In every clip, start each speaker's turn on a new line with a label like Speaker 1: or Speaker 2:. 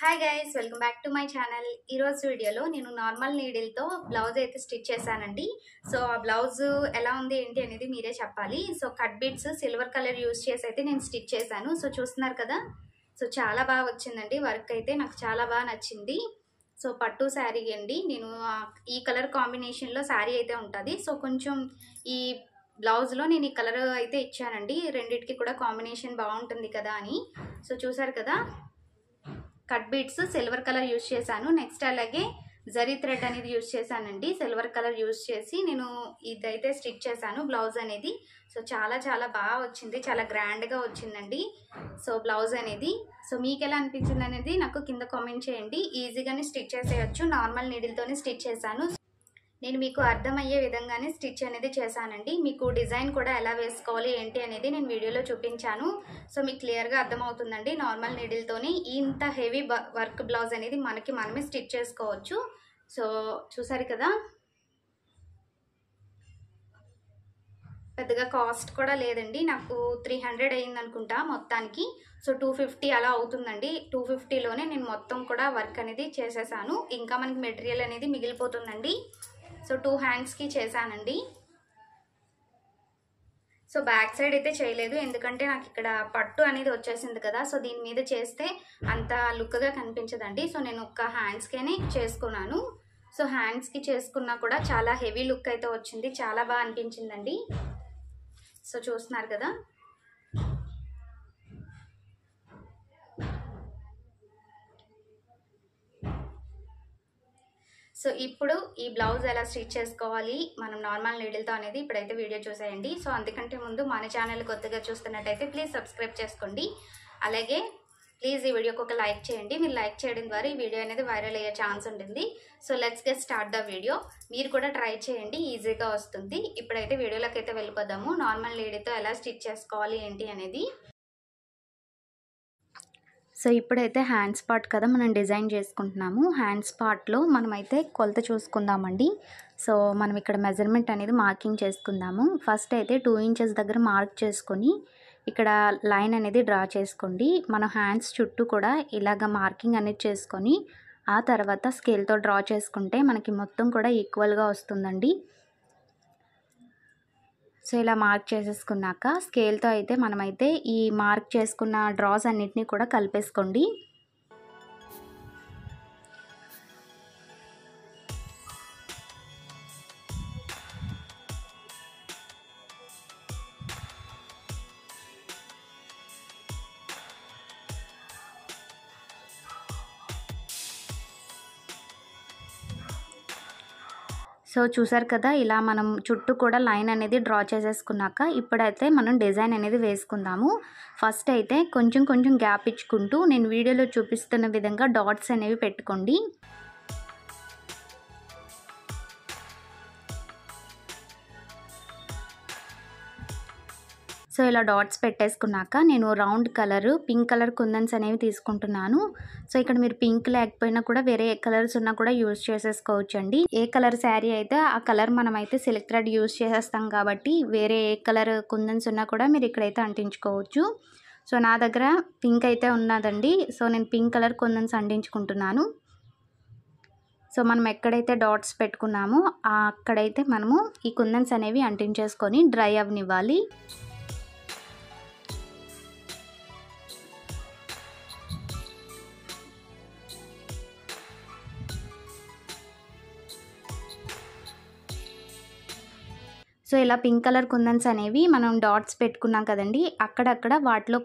Speaker 1: Hi guys, welcome back to my channel. ఈరోజు వీడియోలో నేను నార్మల్ నీడిల్తో బ్లౌజ్ అయితే స్టిచ్ చేశానండి. సో ఆ బ్లౌజ్ ఎలా ఉంది ఏంటి అనేది మీరే చెప్పాలి. So cut beads silver colour use చేసి అయితే నేను స్టిచ్ చేశాను. సో చూస్తున్నారు కదా, సో చాలా బాగా వచ్చిందండి. వర్క్ అయితే నాకు చాలా బాగా నచ్చింది. సో పట్టు శారీ అండి. నేను ఈ కలర్ కాంబినేషన్లో శారీ అయితే ఉంటుంది. సో కొంచెం ఈ బ్లౌజ్లో నేను ఈ కలర్ అయితే ఇచ్చానండి, రెండింటికి కూడా కాంబినేషన్ బాగుంటుంది కదా అని. సో చూసారు కదా, cut beads silver colour use చేశాను. నెక్స్ట్ అలాగే జరీ థ్రెడ్ అనేది యూజ్ చేశానండి. సిల్వర్ కలర్ యూజ్ చేసి నేను ఇదైతే స్టిచ్ చేశాను బ్లౌజ్ అనేది. సో చాలా చాలా బాగా వచ్చింది, చాలా గ్రాండ్గా వచ్చిందండి సో బ్లౌజ్ అనేది. సో మీకు ఎలా అనిపించింది అనేది నాకు కింద కామెంట్ చేయండి. ఈజీగానే స్టిచ్ చేసేయచ్చు, నార్మల్ నీడిల్తోనే స్టిచ్ చేశాను. నేను మీకు అర్థమయ్యే విధంగానే స్టిచ్ అనేది చేశానండి. మీకు డిజైన్ కూడా ఎలా వేసుకోవాలి ఏంటి అనేది నేను వీడియోలో చూపించాను. సో మీకు క్లియర్గా అర్థమవుతుందండి. నార్మల్ నీడిల్తోనే ఇంత హెవీ వర్క్ బ్లౌజ్ అనేది మనమే స్టిచ్ చేసుకోవచ్చు. సో చూసారు కదా, పెద్దగా కాస్ట్ కూడా లేదండి. నాకు 300 అయింది అనుకుంటా మొత్తానికి. సో 250 అలా అవుతుందండి. 250లోనే నేను మొత్తం కూడా వర్క్ అనేది చేసేసాను. ఇంకా మనకి మెటీరియల్ అనేది మిగిలిపోతుందండి. సో 2 హ్యాండ్స్కి చేశానండి. సో బ్యాక్ సైడ్ అయితే చేయలేదు, ఎందుకంటే నాకు ఇక్కడ పట్టు అనేది వచ్చేసింది కదా. సో దీని మీద చేస్తే అంత లుక్గా కనిపించదండి. సో నేను ఒక్క హ్యాండ్స్కేనే చేసుకున్నాను. సో హ్యాండ్స్కి చేసుకున్నా కూడా చాలా హెవీ లుక్ అయితే వచ్చింది, చాలా బాగా అనిపించిందండి. సో చూస్తున్నారు కదా, సో ఇప్పుడు ఈ బ్లౌజ్ ఎలా స్టిచ్ చేసుకోవాలి మనం నార్మల్ నీడిల్తో అనేది ఇప్పుడైతే వీడియో చూసేయండి. సో అందుకంటే ముందు మన ఛానల్ కొత్తగా చూస్తున్నట్టయితే ప్లీజ్ సబ్స్క్రైబ్ చేసుకోండి. అలాగే ప్లీజ్ ఈ వీడియోకి ఒక లైక్ చేయండి. మీరు లైక్ చేయడం ద్వారా ఈ వీడియో అనేది వైరల్ అయ్యే ఛాన్స్ ఉంటుంది. So let's get start the video. మీరు కూడా ట్రై చేయండి, ఈజీగా వస్తుంది. ఇప్పుడైతే వీడియోలోకి అయితే వెళ్ళిపోదాము. నార్మల్ నీడిల్తో ఎలా స్టిచ్ చేసుకోవాలి ఏంటి అనేది. సో ఇప్పుడైతే హ్యాండ్స్ పార్ట్ కదా మనం డిజైన్ చేసుకుంటున్నాము. హ్యాండ్స్ పార్ట్లో మనమైతే కొలత చూసుకుందామండి. సో మనం ఇక్కడ మెజర్మెంట్ అనేది మార్కింగ్ చేసుకుందాము. ఫస్ట్ అయితే 2 ఇంచెస్ దగ్గర మార్క్ చేసుకొని ఇక్కడ లైన్ అనేది డ్రా చేసుకోండి. మన హ్యాండ్స్ చుట్టూ కూడా ఇలాగ మార్కింగ్ అనేది చేసుకొని ఆ తర్వాత స్కేల్తో డ్రా చేసుకుంటే మనకి మొత్తం కూడా ఈక్వల్గా వస్తుందండి. సో ఇలా మార్క్ చేసేసుకున్నాక స్కేల్తో అయితే మనమైతే ఈ మార్క్ చేసుకున్న డ్రాస్ అన్నిటినీ కూడా కలిపేసుకోండి. సో చూసారు కదా, ఇలా మనం చుట్టూ కూడా లైన్ అనేది డ్రా చేసేసుకున్నాక ఇప్పుడైతే మనం డిజైన్ అనేది వేసుకుందాము. ఫస్ట్ అయితే కొంచెం కొంచెం గ్యాప్ ఇచ్చుకుంటూ నేను వీడియోలో చూపిస్తున్న విధంగా డాట్స్ అనేవి పెట్టుకోండి. సో ఇలా డాట్స్ పెట్టేసుకున్నాక నేను రౌండ్ కలర్ పింక్ కలర్ కుందన్స్ అనేవి తీసుకుంటున్నాను. సో ఇక్కడ మీరు పింక్ లేకపోయినా కూడా వేరే ఏ కలర్స్ ఉన్నా కూడా యూజ్ చేసేసుకోవచ్చు అండి. ఏ కలర్ శారీ అయితే ఆ కలర్ మనం అయితే సిల్క్ యూజ్ చేసేస్తాం కాబట్టి వేరే ఏ కలర్ కుందన్స్ ఉన్నా కూడా మీరు ఇక్కడైతే అంటించుకోవచ్చు. సో నా దగ్గర పింక్ అయితే ఉన్నదండి. సో నేను పింక్ కలర్ కుందన్స్ అంటించుకుంటున్నాను. సో మనం ఎక్కడైతే డాట్స్ పెట్టుకున్నామో అక్కడైతే మనము ఈ కుందన్స్ అనేవి అంటించేసుకొని డ్రై అవ్వనివ్వాలి. సో ఇలా పింక్ కలర్ కుందన్స్ అనేవి మనం డాట్స్ పెట్టుకున్నాం కదండి, అక్కడక్కడ వాటిలో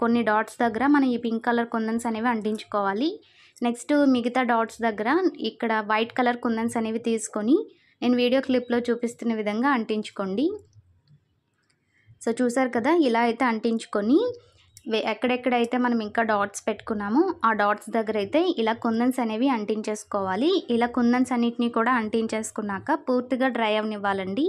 Speaker 1: కొన్ని డాట్స్ దగ్గర మనం ఈ పింక్ కలర్ కుందన్స్ అనేవి అంటించుకోవాలి. నెక్స్ట్ మిగతా డాట్స్ దగ్గర ఇక్కడ వైట్ కలర్ కుందన్స్ అనేవి తీసుకొని నేను వీడియో క్లిప్లో చూపిస్తున్న విధంగా అంటించుకోండి. సో చూసారు కదా, ఇలా అయితే అంటించుకొని ఎక్కడెక్కడైతే మనం ఇంకా డాట్స్ పెట్టుకున్నామో ఆ డాట్స్ దగ్గర అయితే ఇలా కుందన్స్ అనేవి అంటించేసుకోవాలి. ఇలా కుందన్స్ అన్నిటినీ కూడా అంటించేసుకున్నాక పూర్తిగా డ్రై అవనివ్వాలండి.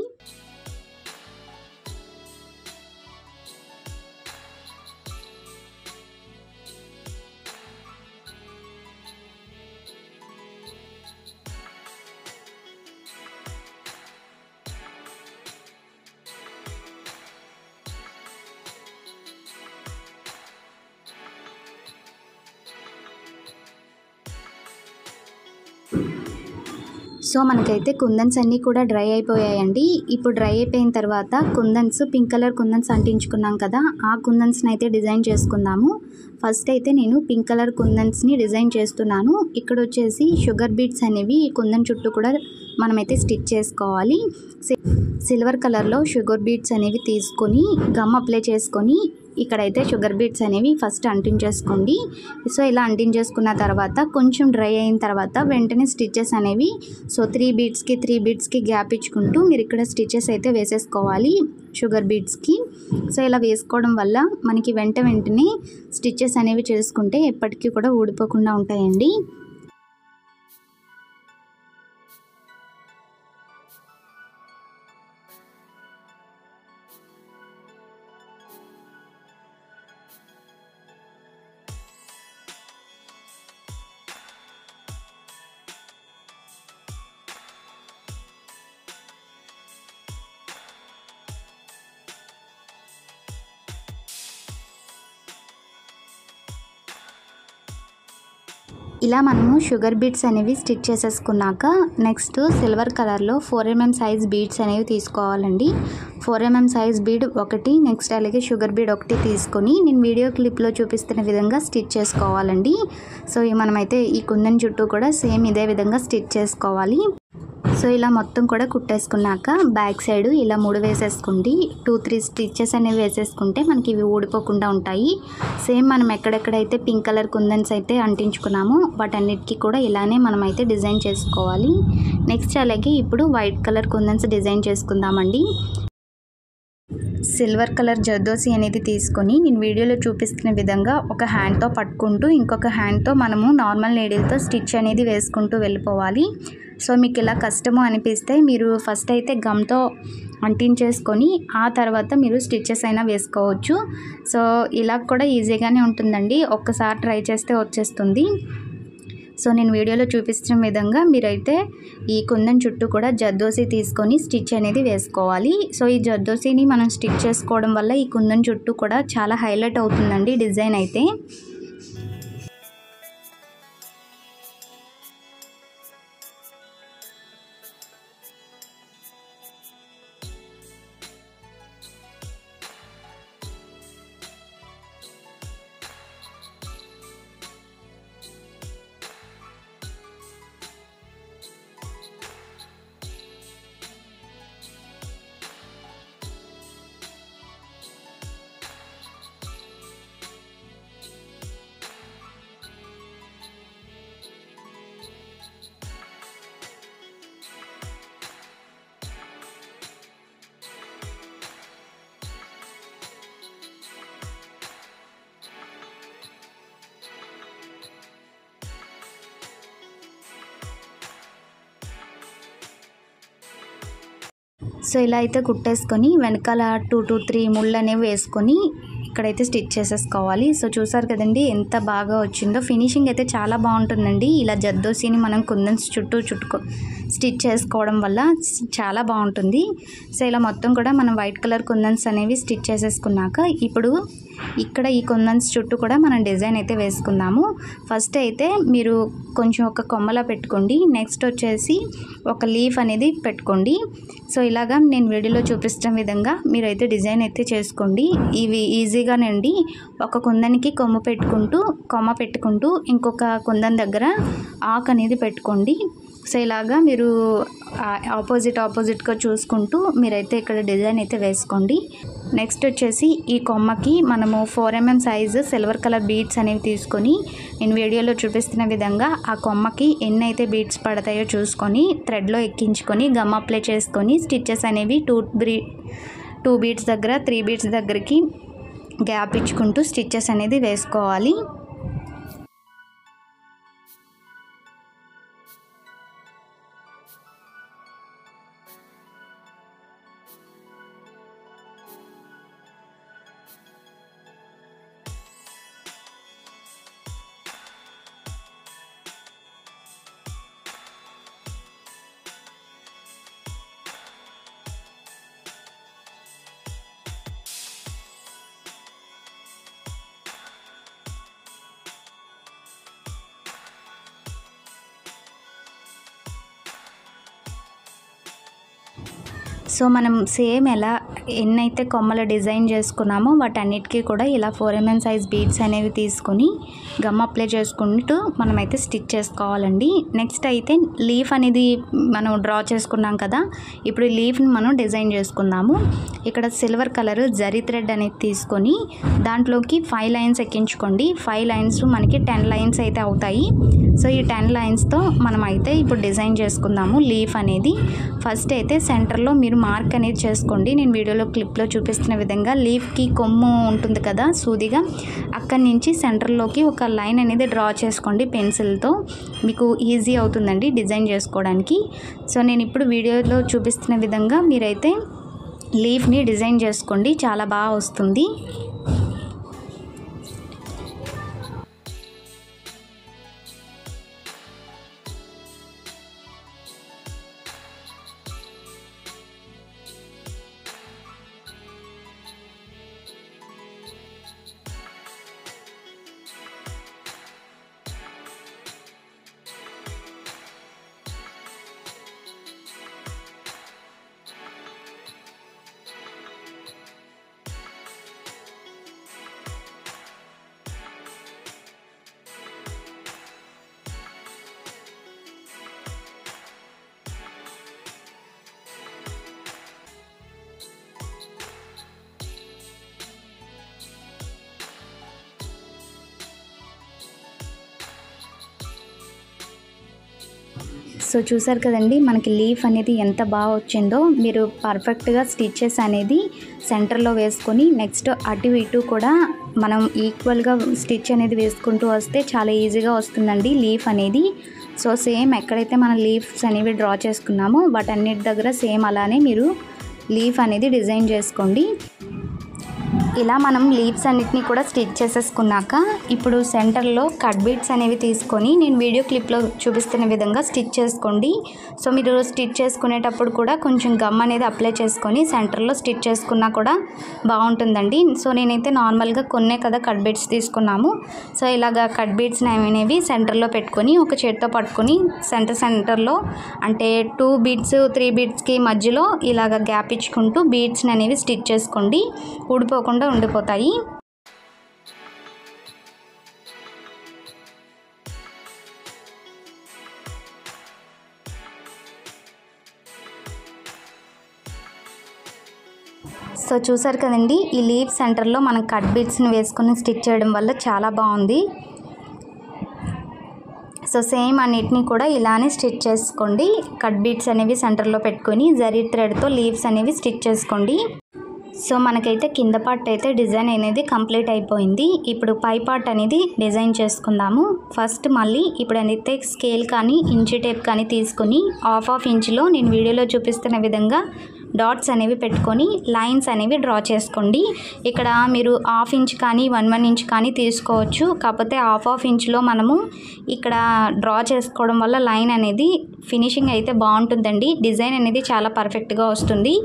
Speaker 1: సో మనకైతే కుందన్స్ అన్నీ కూడా డ్రై అయిపోయాయండి. ఇప్పుడు డ్రై అయిపోయిన తర్వాత పింక్ కలర్ కుందన్స్ అంటించుకున్నాం కదా, ఆ కుందన్స్ని అయితే డిజైన్ చేసుకుందాము. ఫస్ట్ అయితే నేను పింక్ కలర్ కుందన్స్ని డిజైన్ చేస్తున్నాను. ఇక్కడ వచ్చేసి షుగర్ బీడ్స్ అనేవి ఈ కుందన్ చుట్టూ కూడా మనమైతే స్టిచ్ చేసుకోవాలి. సిల్వర్ కలర్లో షుగర్ బీడ్స్ అనేవి తీసుకొని గమ్ అప్లై చేసుకొని ఇక్కడైతే షుగర్ బీడ్స్ అనేవి ఫస్ట్ అంటించేసుకోండి. సో ఇలా అంటించేసుకున్న తర్వాత కొంచెం డ్రై అయిన తర్వాత వెంటనే స్టిచ్చెస్ అనేవి త్రీ బీడ్స్కి గ్యాప్ ఇచ్చుకుంటూ మీరు ఇక్కడ స్టిచ్చెస్ అయితే వేసేసుకోవాలి షుగర్ బీడ్స్కి. సో ఇలా వేసుకోవడం వల్ల మనకి వెంటనే స్టిచ్చెస్ అనేవి చేసుకుంటే ఎప్పటికీ కూడా ఊడిపోకుండా ఉంటాయండి. ఇలా మనము షుగర్ బీడ్స్ అనేవి స్టిచ్ చేసేసుకున్నాక నెక్స్ట్ సిల్వర్ కలర్లో 4mm సైజ్ బీడ్స్ అనేవి తీసుకోవాలండి. 4mm సైజ్ బీడ్ ఒకటి, నెక్స్ట్ అలాగే షుగర్ బీడ్ ఒకటి తీసుకొని నేను వీడియో క్లిప్లో చూపిస్తున్న విధంగా స్టిచ్ చేసుకోవాలండి. సో మనమైతే ఈ కుందన్ చుట్టూ కూడా సేమ్ ఇదే విధంగా స్టిచ్ చేసుకోవాలి. సో ఇలా మొత్తం కూడా కుట్టేసుకున్నాక బ్యాక్ సైడ్ ఇలా 3 వేసేసుకోండి. 2-3 స్టిచ్చెస్ అనేవి వేసేసుకుంటే మనకి ఇవి ఊడిపోకుండా ఉంటాయి. సేమ్ మనం ఎక్కడెక్కడైతే పింక్ కలర్ కుందన్స్ అయితే అంటించుకున్నామో వాటన్నిటికీ కూడా ఇలానే మనమైతే డిజైన్ చేసుకోవాలి. నెక్స్ట్ అలాగే ఇప్పుడు వైట్ కలర్ కుందన్స్ డిజైన్ చేసుకుందామండి. సిల్వర్ కలర్ జర్దోసి అనేది తీసుకొని నేను వీడియోలో చూపిస్తున్న విధంగా ఒక హ్యాండ్తో పట్టుకుంటూ ఇంకొక హ్యాండ్తో మనము నార్మల్ నీడిల్తో స్టిచ్ అనేది వేసుకుంటూ వెళ్ళిపోవాలి. సో మీకు ఇలా కష్టము అనిపిస్తే మీరు ఫస్ట్ అయితే గమ్తో అంటించేసుకొని ఆ తర్వాత మీరు స్టిచ్చెస్ అయినా వేసుకోవచ్చు. సో ఇలా కూడా ఈజీగానే ఉంటుందండి, ఒక్కసారి ట్రై చేస్తే వచ్చేస్తుంది. సో నేను వీడియోలో చూపిస్తున్న విధంగా మీరైతే ఈ కుందన్ చుట్టూ కూడా జర్దోసి తీసుకొని స్టిచ్ అనేది వేసుకోవాలి. సో ఈ జర్దోసిని మనం స్టిచ్ చేసుకోవడం వల్ల ఈ కుందన్ చుట్టూ కూడా చాలా హైలైట్ అవుతుందండి డిజైన్ అయితే. సో ఇలా అయితే కుట్టేసుకొని వెనకాల 2-3 ముళ్ళు అనేవి వేసుకొని ఇక్కడైతే స్టిచ్ చేసేసుకోవాలి. సో చూసారు కదండి ఎంత బాగా వచ్చిందో, ఫినిషింగ్ అయితే చాలా బాగుంటుందండి. ఇలా జర్దోసిని మనం కుందన్స్ చుట్టూ స్టిచ్ చేసుకోవడం వల్ల చాలా బాగుంటుంది. సో ఇలా మొత్తం కూడా మనం వైట్ కలర్ కుందన్స్ అనేవి స్టిచ్ చేసేసుకున్నాక ఇప్పుడు ఇక్కడ ఈ కుందన్స్ చుట్టూ కూడా మనం డిజైన్ అయితే వేసుకుందాము. ఫస్ట్ అయితే మీరు కొంచెం ఒక కొమ్మలా పెట్టుకోండి, నెక్స్ట్ వచ్చేసి ఒక లీఫ్ అనేది పెట్టుకోండి. సో ఇలాగా నేను వీడియోలో చూపిస్తున్న విధంగా మీరైతే డిజైన్ అయితే చేసుకోండి. ఇవి ఈజీగానండి. ఒక కుందనికి కొమ్మ పెట్టుకుంటూ ఇంకొక కుందన్ దగ్గర ఆకు అనేది పెట్టుకోండి. సో ఇలాగా మీరు ఆపోజిట్గా చూసుకుంటూ మీరైతే ఇక్కడ డిజైన్ అయితే వేసుకోండి. నెక్స్ట్ వచ్చేసి ఈ కొమ్మకి మనము 4mm size silver colour beads అనేవి తీసుకొని నేను వీడియోలో చూపిస్తున్న విధంగా ఆ కొమ్మకి ఎన్ని అయితే బీడ్స్ పడతాయో చూసుకొని థ్రెడ్లో ఎక్కించుకొని గమ్ అప్లై చేసుకొని స్టిచ్చెస్ అనేవి 2 బీడ్స్ దగ్గర 3 బీడ్స్ దగ్గరికి గ్యాప్ ఇచ్చుకుంటూ స్టిచ్చెస్ అనేది వేసుకోవాలి. సో మనం సేమ్ ఎలా ఎన్నైతే కొమ్మల డిజైన్ చేసుకున్నామో వాటన్నిటికీ కూడా ఇలా 4mm సైజ్ బీడ్స్ అనేవి తీసుకొని గమ్ అప్లై చేసుకుంటూ మనమైతే స్టిచ్ చేసుకోవాలండి. నెక్స్ట్ అయితే లీఫ్ అనేది మనం డ్రా చేసుకున్నాం కదా, ఇప్పుడు లీఫ్ని మనం డిజైన్ చేసుకుందాము. ఇక్కడ సిల్వర్ కలర్ జరీ థ్రెడ్ అనేది తీసుకొని దాంట్లోకి 5 లైన్స్ ఎక్కించుకోండి. 5 లైన్స్ మనకి 10 లైన్స్ అయితే అవుతాయి. సో ఈ 10 లైన్స్తో మనం అయితే ఇప్పుడు డిజైన్ చేసుకుందాము లీఫ్ అనేది. ఫస్ట్ అయితే సెంటర్లో మీరు మార్క్ అనేది చేసుకోండి. నేను వీడియోలో క్లిప్లో చూపిస్తున్న విధంగా లీఫ్కి కొమ్ము ఉంటుంది కదా సూదిగా, అక్కడి నుంచి సెంటర్లోకి ఒక లైన్ అనేది డ్రా చేసుకోండి పెన్సిల్తో. మీకు ఈజీ అవుతుందండి డిజైన్ చేసుకోవడానికి. సో నేను ఇప్పుడు వీడియోలో చూపిస్తున్న విధంగా మీరైతే లీఫ్ని డిజైన్ చేసుకోండి, చాలా బాగా వస్తుంది. సో చూసారు కదండి మనకి లీఫ్ అనేది ఎంత బాగా వచ్చిందో. మీరు పర్ఫెక్ట్గా స్టిచెస్ అనేది సెంటర్లో వేసుకొని నెక్స్ట్ అటు ఇటు కూడా మనం ఈక్వల్గా స్టిచ్ అనేది వేసుకుంటూ వస్తే చాలా ఈజీగా వస్తుందండి లీఫ్ అనేది. సో సేమ్ ఎక్కడైతే మనం లీఫ్స్ అనేవి డ్రా చేసుకున్నామో వాటన్నిటి దగ్గర సేమ్ అలానే మీరు లీఫ్ అనేది డిజైన్ చేసుకోండి. ఇలా మనం లీవ్స్ అన్నిటిని కూడా స్టిచ్ చేసేసుకున్నాక ఇప్పుడు సెంటర్లో కట్ బీడ్స్ అనేవి తీసుకొని నేను వీడియో క్లిప్లో చూపిస్తున్న విధంగా స్టిచ్ చేసుకోండి. సో మీరు స్టిచ్ చేసుకునేటప్పుడు కూడా కొంచెం గమ్ అనేది అప్లై చేసుకొని సెంటర్లో స్టిచ్ చేసుకున్నా కూడా బాగుంటుందండి. సో నేనైతే నార్మల్గా కొన్నే కదా కట్ బీడ్స్ తీసుకున్నాము. సో ఇలాగ కట్ బీడ్స్ అనేవి సెంటర్లో పెట్టుకొని ఒక చేతితో పట్టుకొని సెంటర్లో అంటే 2 బీడ్స్ 3 బీడ్స్కి మధ్యలో ఇలాగ గ్యాప్ ఇచ్చుకుంటూ బీడ్స్ని అనేవి స్టిచ్ చేసుకోండి, ఊడిపోకుండా ఉండిపోతాయి. సో చూసారు కదండి ఈ లీఫ్ సెంటర్లో మనం కట్ బీడ్స్ని వేసుకొని స్టిచ్ చేయడం వల్ల చాలా బాగుంది. సో సేమ్ అన్నిటిని కూడా ఇలానే స్టిచ్ చేసుకోండి. కట్ బీడ్స్ అనేవి సెంటర్లో పెట్టుకొని జరీ థ్రెడ్తో లీవ్స్ అనేవి స్టిచ్ చేసుకోండి. సో మనకైతే కింద పార్ట్ అయితే డిజైన్ అనేది కంప్లీట్ అయిపోయింది. ఇప్పుడు పై పార్ట్ అనేది డిజైన్ చేసుకుందాము. ఫస్ట్ మళ్ళీ ఇప్పుడు అయితే స్కేల్ కానీ ఇంచు టేప్ కానీ తీసుకొని హాఫ్ ఇంచులో నేను వీడియోలో చూపిస్తున్న విధంగా డాట్స్ అనేవి పెట్టుకొని లైన్స్ అనేవి డ్రా చేసుకోండి. ఇక్కడ మీరు హాఫ్ ఇంచ్ కానీ 1 ఇంచ్ కానీ తీసుకోవచ్చు. కాకపోతే హాఫ్ ఇంచ్లో మనము ఇక్కడ డ్రా చేసుకోవడం వల్ల లైన్ అనేది ఫినిషింగ్ అయితే బాగుంటుందండి. డిజైన్ అనేది చాలా పర్ఫెక్ట్గా వస్తుంది.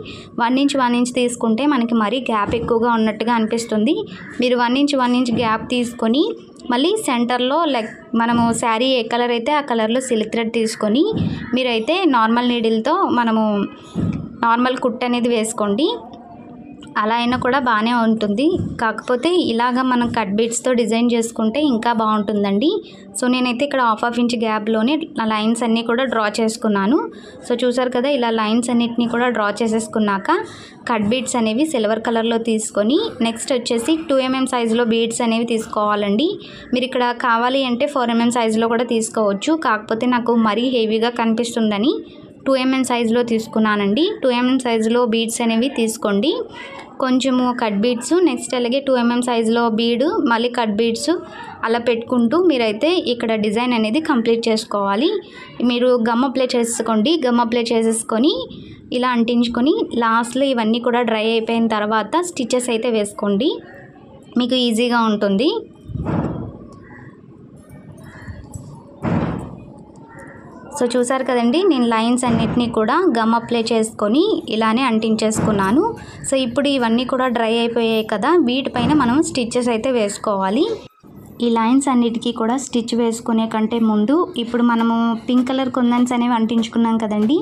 Speaker 1: 1 ఇంచ్ తీసుకుంటే మనకి మరీ గ్యాప్ ఎక్కువగా ఉన్నట్టుగా అనిపిస్తుంది. మీరు 1 ఇంచ్ గ్యాప్ తీసుకొని మళ్ళీ సెంటర్లో లైక్ మనము శారీ ఏ కలర్ అయితే ఆ కలర్లో సిల్క్ థ్రెడ్ తీసుకొని మీరైతే నార్మల్ నీడిల్తో మనము నార్మల్ కుట్ అనేది వేసుకోండి. అలా అయినా కూడా బాగానే ఉంటుంది. కాకపోతే ఇలాగ మనం కట్ బీడ్స్తో డిజైన్ చేసుకుంటే ఇంకా బాగుంటుందండి. సో నేనైతే ఇక్కడ హాఫ్ ఇంచ్ గ్యాప్లోనే లైన్స్ అన్నీ కూడా డ్రా చేసుకున్నాను. సో చూసారు కదా ఇలా లైన్స్ అన్నిటినీ కూడా డ్రా చేసేసుకున్నాక కట్ బీడ్స్ అనేవి సిల్వర్ కలర్లో తీసుకొని నెక్స్ట్ వచ్చేసి 2mm సైజులో బీడ్స్ అనేవి తీసుకోవాలండి. మీరు ఇక్కడ కావాలి అంటే 4mm సైజులో కూడా తీసుకోవచ్చు. కాకపోతే నాకు మరీ హెవీగా కనిపిస్తుందని 2mm సైజులో తీసుకున్నానండి. 2mm సైజులో బీడ్స్ అనేవి తీసుకోండి. కొంచెము కట్ బీడ్స్ నెక్స్ట్ అలాగే 2mm సైజులో బీడు మళ్ళీ కట్ బీడ్స్ అలా పెట్టుకుంటూ మీరైతే ఇక్కడ డిజైన్ అనేది కంప్లీట్ చేసుకోవాలి. మీరు గమ్ అప్లై చేసుకోండి. గమ్ అప్లై చేసేసుకొని ఇలా అంటించుకొని లాస్ట్లో ఇవన్నీ కూడా డ్రై అయిపోయిన తర్వాత స్టిచెస్ అయితే వేసుకోండి, మీకు ఈజీగా ఉంటుంది. సో చూసారు కదండి నేను లైన్స్ అన్నిటినీ కూడా గమ్ అప్లై చేసుకొని ఇలానే అంటించేసుకున్నాను. సో ఇప్పుడు ఇవన్నీ కూడా డ్రై అయిపోయాయి కదా, వీటిపైన మనం స్టిచెస్ అయితే వేసుకోవాలి. ఈ లైన్స్ అన్నిటికీ కూడా స్టిచ్ వేసుకునే కంటే ముందు ఇప్పుడు మనము పింక్ కలర్ కుందన్స్ అనేవి అంటించుకున్నాం కదండి,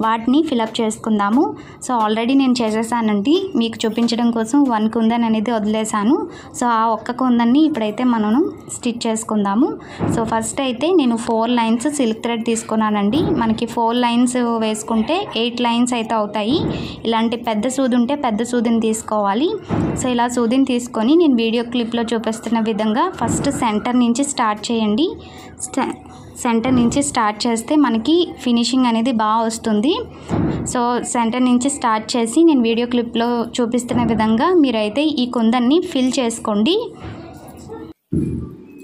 Speaker 1: వాటిని ఫిలప్ చేసుకుందాము. సో ఆల్రెడీ నేను చేసేసానండి, మీకు చూపించడం కోసం 1 కుందన్ అనేది వదిలేసాను. సో ఆ ఒక్క కుందన్ని ఇప్పుడైతే మనం స్టిచ్ చేసుకుందాము. సో ఫస్ట్ అయితే నేను 4 లైన్స్ సిల్క్ థ్రెడ్ తీసుకున్నానండి. మనకి 4 లైన్స్ వేసుకుంటే 8 లైన్స్ అయితే అవుతాయి. ఇలాంటి పెద్ద సూది ఉంటే పెద్ద సూదిని తీసుకోవాలి. సో ఇలా సూదిని తీసుకొని నేను వీడియో క్లిప్లో చూపిస్తున్న విధంగా ఫస్ట్ సెంటర్ నుంచి స్టార్ట్ చేయండి. సెంటర్ నుంచి స్టార్ట్ చేస్తే మనకి ఫినిషింగ్ అనేది బాగా వస్తుంది. సో సెంటర్ నుంచి స్టార్ట్ చేసి నేను వీడియో క్లిప్లో చూపిస్తున్న విధంగా మీరైతే ఈ కుందన్ని ఫిల్ చేసుకోండి.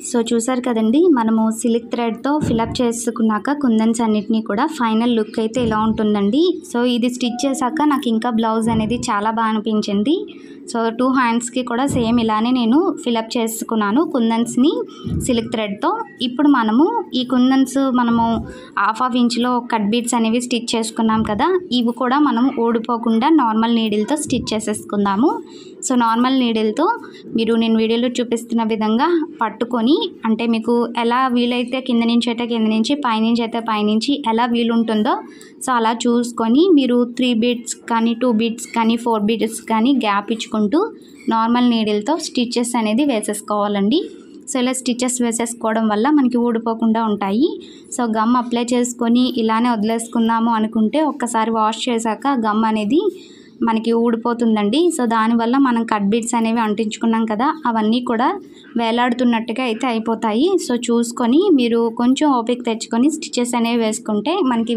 Speaker 1: సో చూసారు కదండి, మనము సిల్క్ థ్రెడ్తో ఫిలప్ చేసుకున్నాక కుందన్స్ అన్నిటినీ కూడా ఫైనల్ లుక్ అయితే ఇలా ఉంటుందండి. సో ఇది స్టిచ్ చేశాక నాకు ఇంకా బ్లౌజ్ అనేది చాలా బాగా అనిపించింది. సో 2 హ్యాండ్స్కి కూడా సేమ్ ఇలానే నేను ఫిలప్ చేసుకున్నాను కుందన్స్ని సిల్క్ థ్రెడ్తో. ఇప్పుడు మనము ఈ కుందన్స్ మనము 1/2 ఇంచ్లో కట్ బీడ్స్ అనేవి స్టిచ్ చేసుకున్నాం కదా, ఇవి కూడా మనం ఊడిపోకుండా నార్మల్ నీడిల్తో స్టిచ్ చేసేసుకుందాము. సో నార్మల్ నీడిల్తో మీరు నేను వీడియోలో చూపిస్తున్న విధంగా పట్టుకొని, అంటే మీకు ఎలా వీలైతే కింద నుంచి అయితే కింద నుంచి, పైనుంచి అయితే పైనుంచి ఎలా వీలుంటుందో సో అలా చూసుకొని మీరు 3 బీడ్స్ కానీ 2 బీడ్స్ కానీ 4 బీడ్స్ కానీ గ్యాప్ ఇచ్చుకుంటూ నార్మల్ నీడిల్తో స్టిచెస్ అనేది వేసేసుకోవాలండి. సో ఇలా స్టిచెస్ వేసేసుకోవడం వల్ల మనకి ఊడిపోకుండా ఉంటాయి. సో గమ్ అప్లై చేసుకొని ఇలానే వదిలేసుకుందాము అనుకుంటే ఒక్కసారి వాష్ చేశాక గమ్ అనేది మనకి ఊడిపోతుందండి. సో దానివల్ల మనం కట్ బీడ్స్ అనేవి అంటించుకున్నాం కదా, అవన్నీ కూడా వేలాడుతున్నట్టుగా అయితే అయిపోతాయి. సో చూసుకొని మీరు కొంచెం ఓపిక తెచ్చుకొని స్టిచెస్ అనేవి వేసుకుంటే మనకి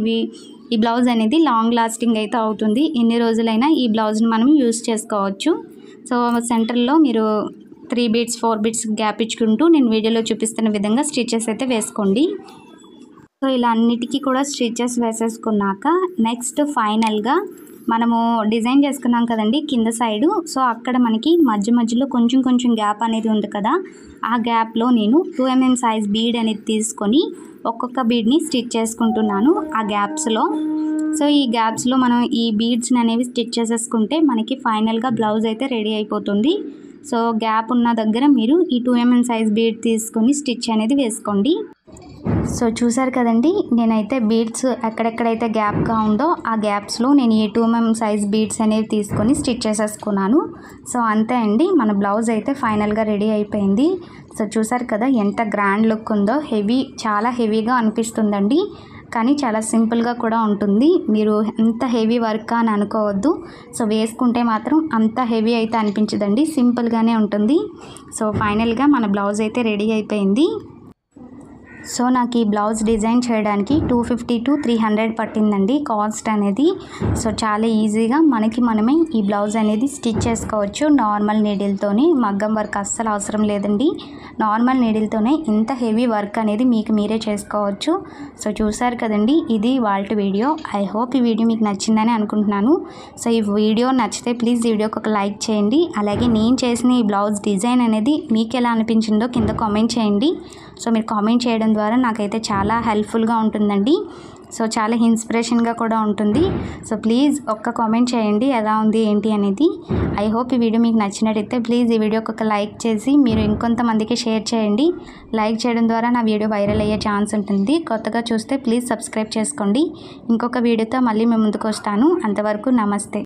Speaker 1: ఈ బ్లౌజ్ అనేది లాంగ్ లాస్టింగ్ అయితే అవుతుంది. ఎన్ని రోజులైనా ఈ బ్లౌజ్ని మనం యూజ్ చేసుకోవచ్చు. సో సెంటర్లో మీరు 3 బీడ్స్ 4 బీడ్స్ గ్యాప్ ఇచ్చుకుంటూ నేను వీడియోలో చూపిస్తున్న విధంగా స్టిచెస్ అయితే వేసుకోండి. సో ఇలా అన్నిటికీ కూడా స్టిచెస్ వేసేసుకున్నాక నెక్స్ట్ ఫైనల్గా మనము డిజైన్ చేసుకున్నాం కదండి కింద సైడు. సో అక్కడ మనకి మధ్యలో కొంచెం గ్యాప్ అనేది ఉంది కదా, ఆ గ్యాప్లో నేను 2 mm సైజ్ బీడ్ అనేది తీసుకొని ఒక్కొక్క బీడ్ని స్టిచ్ చేసుకుంటున్నాను ఆ గ్యాప్స్లో. సో ఈ గ్యాప్స్లో మనం ఈ బీడ్స్ని అనేవి స్టిచ్ చేసేసుకుంటే మనకి ఫైనల్గా బ్లౌజ్ అయితే రెడీ అయిపోతుంది. సో గ్యాప్ ఉన్న దగ్గర మీరు ఈ 2 mm సైజ్ బీడ్ తీసుకొని స్టిచ్ అనేది వేసుకోండి. సో చూసారు కదండి, నేనైతే బీడ్స్ ఎక్కడెక్కడైతే గ్యాప్గా ఉందో ఆ గ్యాప్స్లో నేను ఈ 2 mm సైజ్ బీడ్స్ అనేవి తీసుకొని స్టిచ్ చేసేసుకున్నాను. సో అంతే అండి, మన బ్లౌజ్ అయితే ఫైనల్గా రెడీ అయిపోయింది. సో చూసారు కదా ఎంత గ్రాండ్ లుక్ ఉందో, చాలా హెవీగా అనిపిస్తుందండి, కానీ చాలా సింపుల్గా కూడా ఉంటుంది. మీరు ఎంత హెవీ వర్క్ అని అనుకోవద్దు. సో వేసుకుంటే మాత్రం అంత హెవీ అయితే అనిపించదండి, సింపుల్గానే ఉంటుంది. సో ఫైనల్గా మన బ్లౌజ్ అయితే రెడీ అయిపోయింది. సో నాకు ఈ బ్లౌజ్ డిజైన్ చేయడానికి 250 to 300 పట్టిందండి కాస్ట్ అనేది. సో చాలా ఈజీగా మనమే ఈ బ్లౌజ్ అనేది స్టిచ్ చేసుకోవచ్చు నార్మల్ నీడిల్తోనే. మగ్గం వర్క్ అస్సలు అవసరం లేదండి, నార్మల్ నీడిల్తోనే ఇంత హెవీ వర్క్ అనేది మీరే చేసుకోవచ్చు. సో చూసారు కదండి, ఇది వాళ్ళ వీడియో. ఐ హోప్ ఈ వీడియో మీకు నచ్చిందని అనుకుంటున్నాను. సో ఈ వీడియో నచ్చితే ప్లీజ్ ఈ వీడియోకి ఒక లైక్ చేయండి. అలాగే నేను చేసిన ఈ బ్లౌజ్ డిజైన్ అనేది మీకు ఎలా అనిపించిందో కింద కామెంట్ చేయండి. సో మీరు కామెంట్ చేయడం ద్వారా నాకైతే చాలా హెల్ప్ఫుల్గా ఉంటుందండి. సో చాలా ఇన్స్పిరేషన్గా కూడా ఉంటుంది. సో ప్లీజ్ ఒక్క కామెంట్ చేయండి ఎలా ఉంది ఏంటి అనేది. ఐ హోప్ ఈ వీడియో మీకు నచ్చినట్టయితే ప్లీజ్ ఈ వీడియోకి ఒక లైక్ చేసి మీరు ఇంకొంతమందికి షేర్ చేయండి. లైక్ చేయడం ద్వారా నా వీడియో వైరల్ అయ్యే ఛాన్స్ ఉంటుంది. కొత్తగా చూస్తే ప్లీజ్ సబ్స్క్రైబ్ చేసుకోండి. ఇంకొక వీడియోతో మళ్ళీ మేము ముందుకు వస్తాను. అంతవరకు నమస్తే.